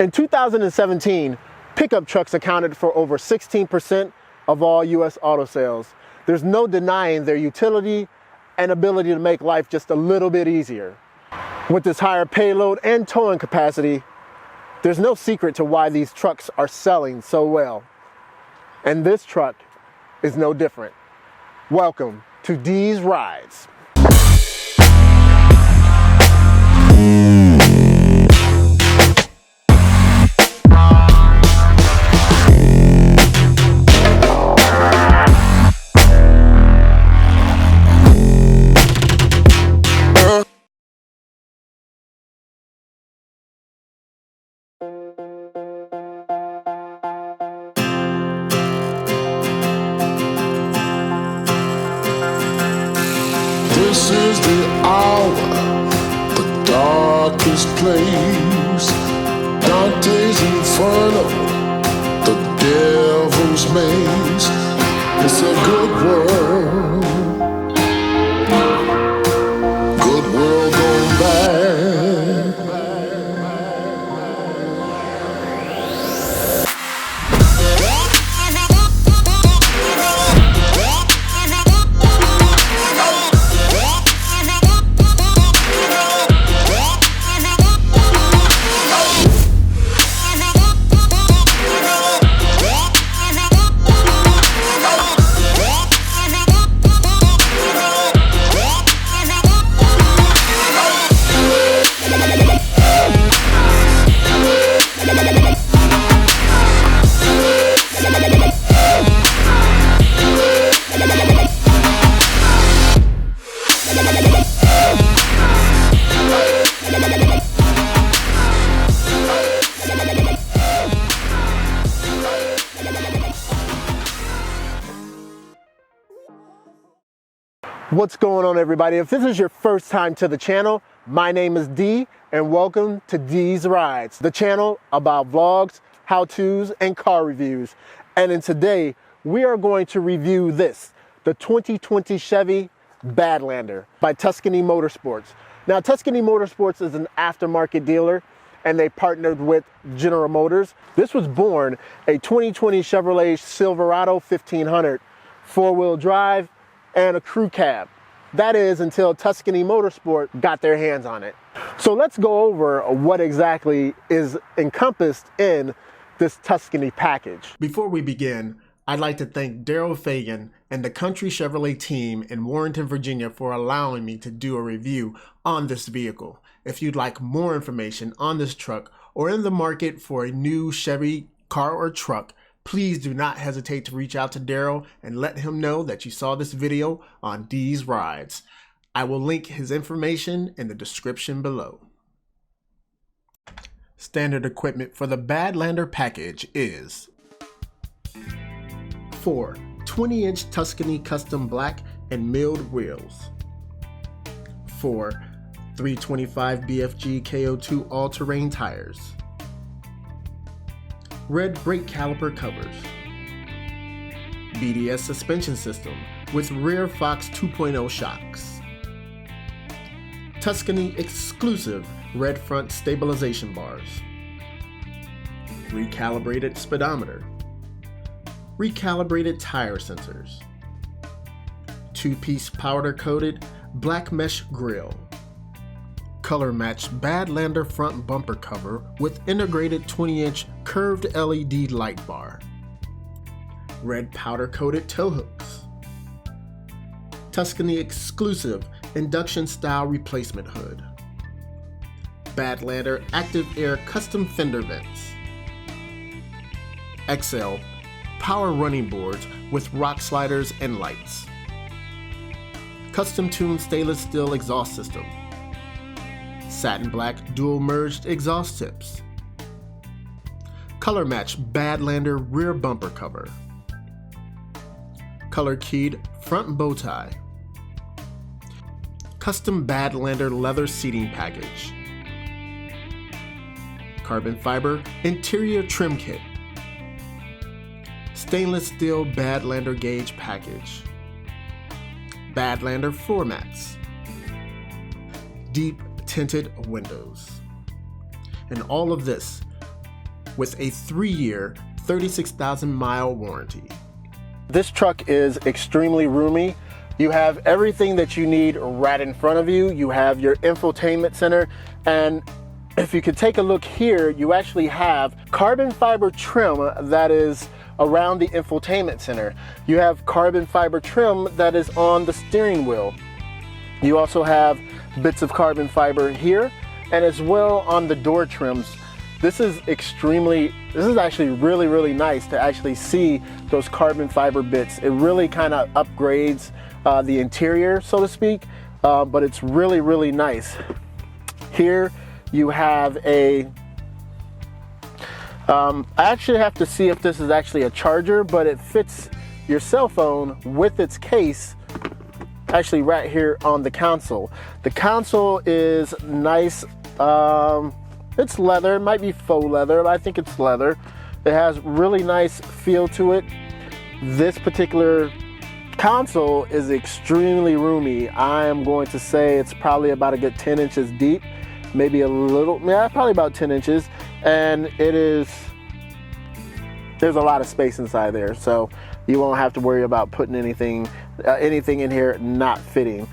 In 2017, pickup trucks accounted for over 16% of all U.S. auto sales. There's no denying their utility and ability to make life just a little bit easier. With this higher payload and towing capacity, there's no secret to why these trucks are selling so well. And this truck is no different. Welcome to D'Z Ridez. This is the hour, the darkest place. Dante's Inferno, the devil's maze. It's a good world gone bad. What's going on, everybody? If this is your first time to the channel, my name is D and welcome to D'Z Ridez, the channel about vlogs, how-tos, and car reviews. And in today, we are going to review this, the 2020 Chevy Badlander by Tuscany Motorsports. Now, Tuscany Motorsports is an aftermarket dealer and they partnered with General Motors. This was born a 2020 Chevrolet Silverado 1500, four-wheel drive, and a crew cab. That is until Tuscany Motorsport got their hands on it. So let's go over what exactly is encompassed in this Tuscany package. Before we begin, I'd like to thank Darryl Fagan and the Country Chevrolet team in Warrenton, Virginia for allowing me to do a review on this vehicle. If you'd like more information on this truck or in the market for a new Chevy car or truck, please do not hesitate to reach out to Darryl and let him know that you saw this video on D'Z Ridez. I will link his information in the description below. Standard equipment for the Badlander package is 4 20-inch Tuscany custom black and milled wheels, 4 325 BFG KO2 all-terrain tires, red brake caliper covers, BDS suspension system with rear Fox 2.0 shocks, Tuscany exclusive red front stabilization bars, recalibrated speedometer, recalibrated tire sensors, 2-piece powder coated black mesh grille, color matched Badlander front bumper cover with integrated 20-inch curved LED light bar, red powder coated tow hooks, Tuscany exclusive induction style replacement hood, Badlander active air custom fender vents, XL power running boards with rock sliders and lights, custom tuned stainless steel exhaust system, satin black dual merged exhaust tips, color matched Badlander rear bumper cover, color keyed front bow tie, custom Badlander leather seating package, carbon fiber interior trim kit, stainless steel Badlander gauge package, Badlander floor mats, deep tinted windows. And all of this with a 3-year, 36,000-mile warranty. This truck is extremely roomy. You have everything that you need right in front of you. You have your infotainment center, and if you could take a look here, you actually have carbon fiber trim that is around the infotainment center. You have carbon fiber trim that is on the steering wheel. You also have bits of carbon fiber here, and as well on the door trims. This is actually really nice to actually see those carbon fiber bits. It really kind of upgrades the interior, so to speak, but it's really nice. Here you have I actually have to see if this is actually a charger, but it fits your cell phone with its case actually right here on the console. The console is nice. It's leather, it might be faux leather, but I think it's leather. It has really nice feel to it. This particular console is extremely roomy. I am going to say it's probably about a good 10 inches deep. Maybe a little, yeah, probably about 10 inches. And there's a lot of space inside there. So you won't have to worry about putting anything in here not fitting.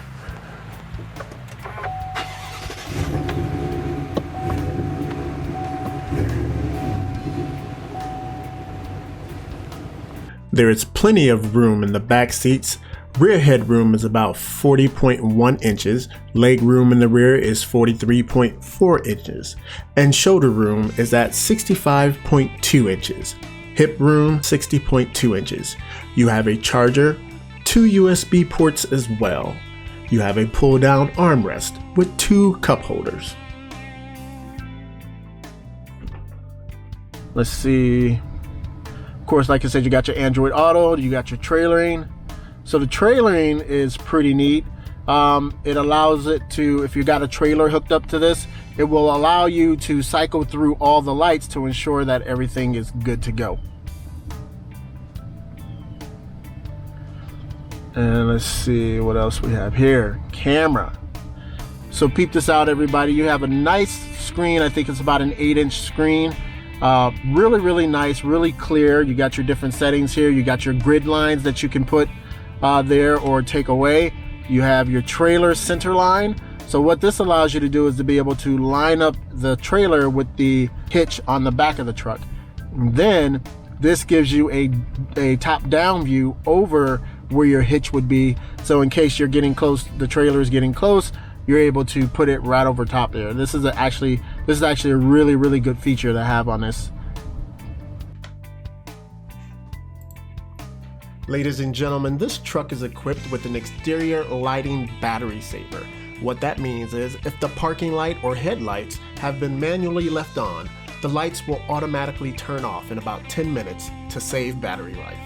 There is plenty of room in the back seats. Rear headroom is about 40.1 inches, leg room in the rear is 43.4 inches, and shoulder room is at 65.2 inches. Hip room 60.2 inches. You have a charger, 2 USB ports as well. You have a pull down armrest with 2 cup holders. Let's see. Of course, like I said, you got your Android Auto, you got your trailering. So the trailering is pretty neat. It allows it to, if you got a trailer hooked up to this, it will allow you to cycle through all the lights to ensure that everything is good to go. And let's see what else we have here. Camera. So peep this out, everybody. You have a nice screen. I think it's about an 8-inch screen. Really nice, really clear. You got your different settings here. You got your grid lines that you can put there or take away. You have your trailer center line. So what this allows you to do is to be able to line up the trailer with the hitch on the back of the truck. And then this gives you a top-down view over where your hitch would be. So in case you're getting close, the trailer is getting close, you're able to put it right over top there. This is actually a really good feature to have on this. Ladies and gentlemen, this truck is equipped with an exterior lighting battery saver. What that means is if the parking light or headlights have been manually left on, the lights will automatically turn off in about 10 minutes to save battery life.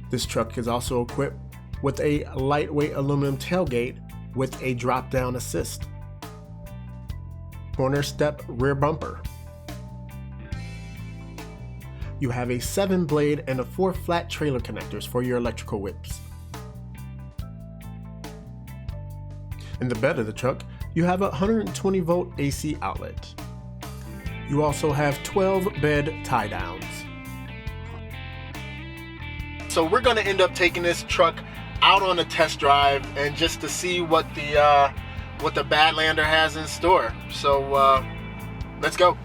This truck is also equipped with a lightweight aluminum tailgate with a drop-down assist, corner step rear bumper. You have a 7-blade and a 4 flat trailer connectors for your electrical whips. In the bed of the truck, you have a 120-volt AC outlet. You also have 12 bed tie-downs. So we're going to end up taking this truck out on a test drive and just to see what the Badlander has in store. So let's go.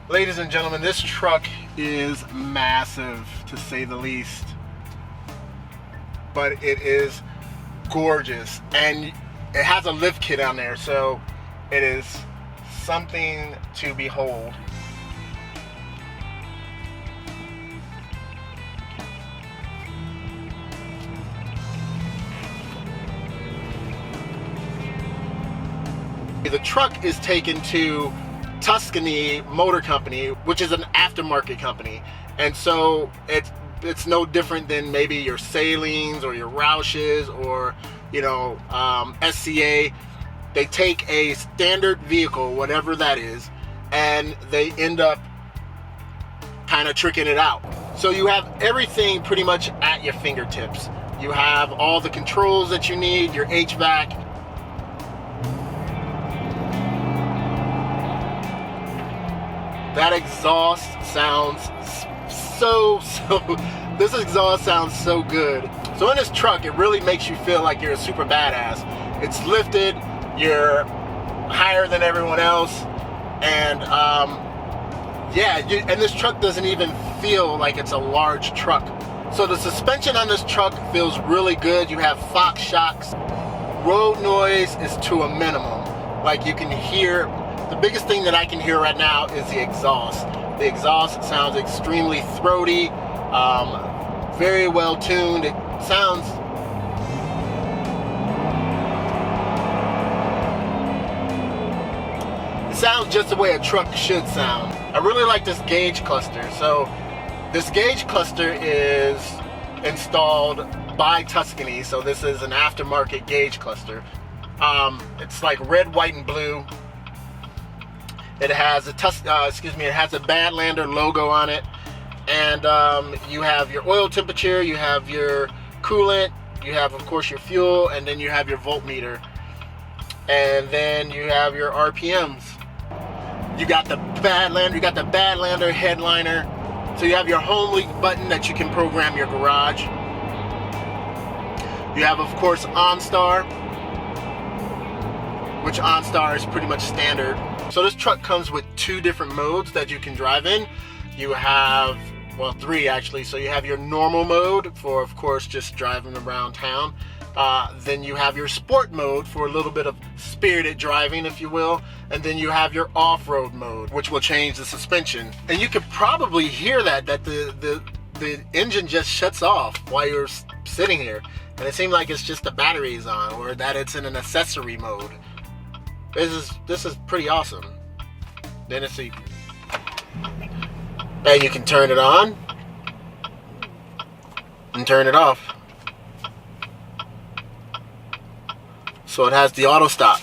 Ladies and gentlemen, this truck is massive to say the least, but it is gorgeous, and it has a lift kit on there, so it is something to behold. The truck is taken to Tuscany Motor Company, which is an aftermarket company, and so it's no different than maybe your Salines or your Roushes or SCA. They take a standard vehicle, whatever that is, and they end up kind of tricking it out. So you have everything pretty much at your fingertips. You have all the controls that you need, your HVAC. That exhaust sounds this exhaust sounds so good. So in this truck, it really makes you feel like you're a super badass. It's lifted, you're higher than everyone else, and and this truck doesn't even feel like it's a large truck. So the suspension on this truck feels really good. You have Fox shocks. Road noise is to a minimum. Like, you can hear, the biggest thing that I can hear right now is the exhaust. The exhaust sounds extremely throaty, very well tuned. It sounds just the way a truck should sound. I really like this gauge cluster. So this gauge cluster is installed by Tuscany, so this is an aftermarket gauge cluster. It's like red, white, and blue. It has a it has a Badlander logo on it, and you have your oil temperature, you have your coolant, you have of course your fuel, and then you have your voltmeter, and then you have your RPMs. You got the Badlander headliner. So you have your home link button that you can program your garage. You have, of course, OnStar, which OnStar is pretty much standard. So this truck comes with 2 different modes that you can drive in. You have, well, 3 actually. So you have your normal mode for, of course, just driving around town. Then you have your sport mode for a little bit of spirited driving, if you will. And then you have your off-road mode, which will change the suspension. And you could probably hear that the engine just shuts off while you're sitting here. And it seems like it's just the batteries on, or that it's in an accessory mode. This is pretty awesome. Then it's and you can turn it on and turn it off. So it has the auto stop.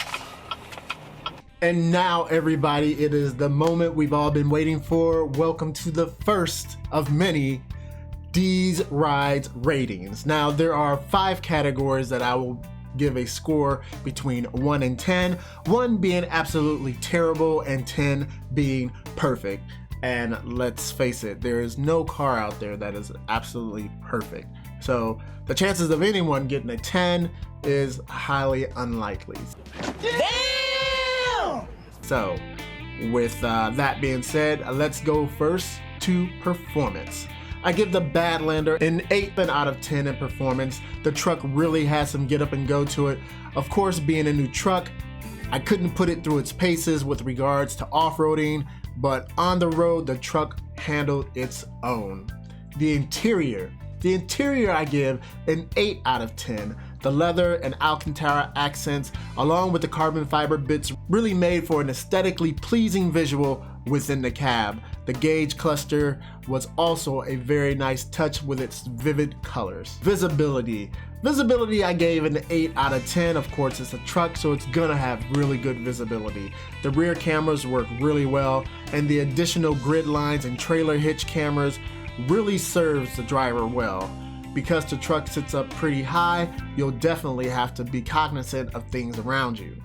And now, everybody, it is the moment we've all been waiting for. Welcome to the first of many D'Z Ridez ratings. Now, there are 5 categories that I will give a score between 1 and 10. 1 being absolutely terrible and 10 being perfect. And let's face it, there is no car out there that is absolutely perfect. So the chances of anyone getting a 10 is highly unlikely. Damn! So with that being said, let's go first to performance. I give the Badlander an 8 out of 10 in performance. The truck really has some get up and go to it. Of course, being a new truck, I couldn't put it through its paces with regards to off-roading, but on the road, the truck handled its own. The interior I give an 8 out of 10. The leather and Alcantara accents, along with the carbon fiber bits, really made for an aesthetically pleasing visual within the cab. The gauge cluster was also a very nice touch with its vivid colors. Visibility I gave an 8 out of 10. Of course, it's a truck, so it's gonna have really good visibility. The rear cameras work really well, and the additional grid lines and trailer hitch cameras really serves the driver well. Because the truck sits up pretty high, you'll definitely have to be cognizant of things around you.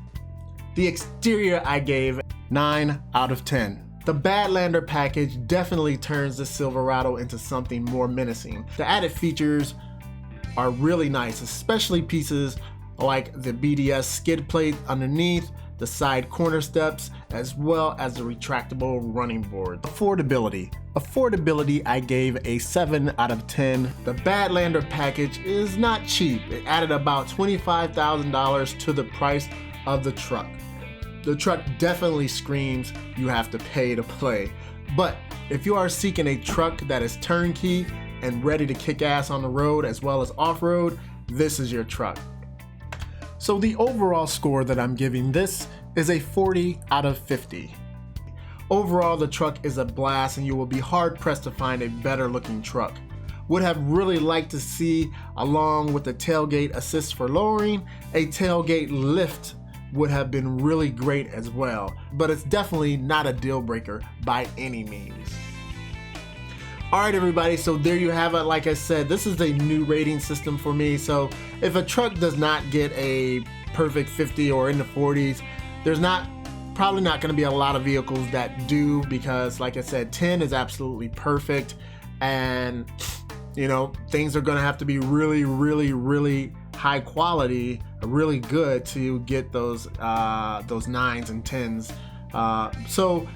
The exterior I gave 9 out of 10. The Badlander package definitely turns the Silverado into something more menacing. The added features are really nice, especially pieces like the BDS skid plate underneath, the side corner steps, as well as the retractable running board. Affordability I gave a 7 out of 10. The Badlander package is not cheap. It added about $25,000 to the price of the truck. The truck definitely screams you have to pay to play. But if you are seeking a truck that is turnkey and ready to kick ass on the road as well as off-road, this is your truck. So the overall score that I'm giving this is a 40 out of 50. Overall, the truck is a blast and you will be hard pressed to find a better looking truck. Would have really liked to see, along with the tailgate assist for lowering, a tailgate lift would have been really great as well, but it's definitely not a deal breaker by any means. All right, everybody, so there you have it. Like I said, this is a new rating system for me. So if a truck does not get a perfect 50 or in the 40s, there's probably not going to be a lot of vehicles that do, because like I said, 10 is absolutely perfect. And you know, things are going to have to be really high quality, really good to get those 9s and 10s. So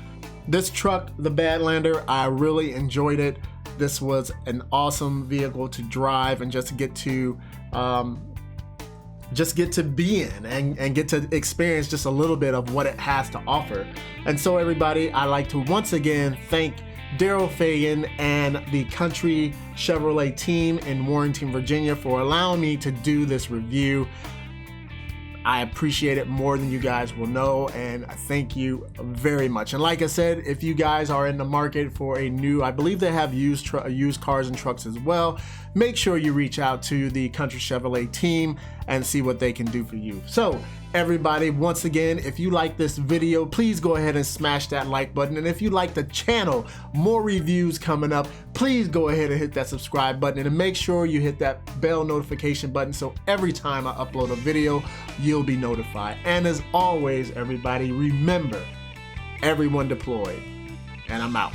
this truck, the Badlander, I really enjoyed it. This was an awesome vehicle to drive and just get to be in and get to experience just a little bit of what it has to offer. And so everybody, I'd like to once again thank Darryl Fagan and the Country Chevrolet team in Warrenton, Virginia for allowing me to do this review. I appreciate it more than you guys will know, and thank you very much. And like I said, if you guys are in the market for a new, I believe they have used cars and trucks as well, make sure you reach out to the Country Chevrolet team and see what they can do for you. So everybody, once again, if you like this video, please go ahead and smash that like button. And if you like the channel, more reviews coming up, please go ahead and hit that subscribe button, and make sure you hit that bell notification button so every time I upload a video, you'll be notified. And as always, everybody, remember, everyone deployed, and I'm out.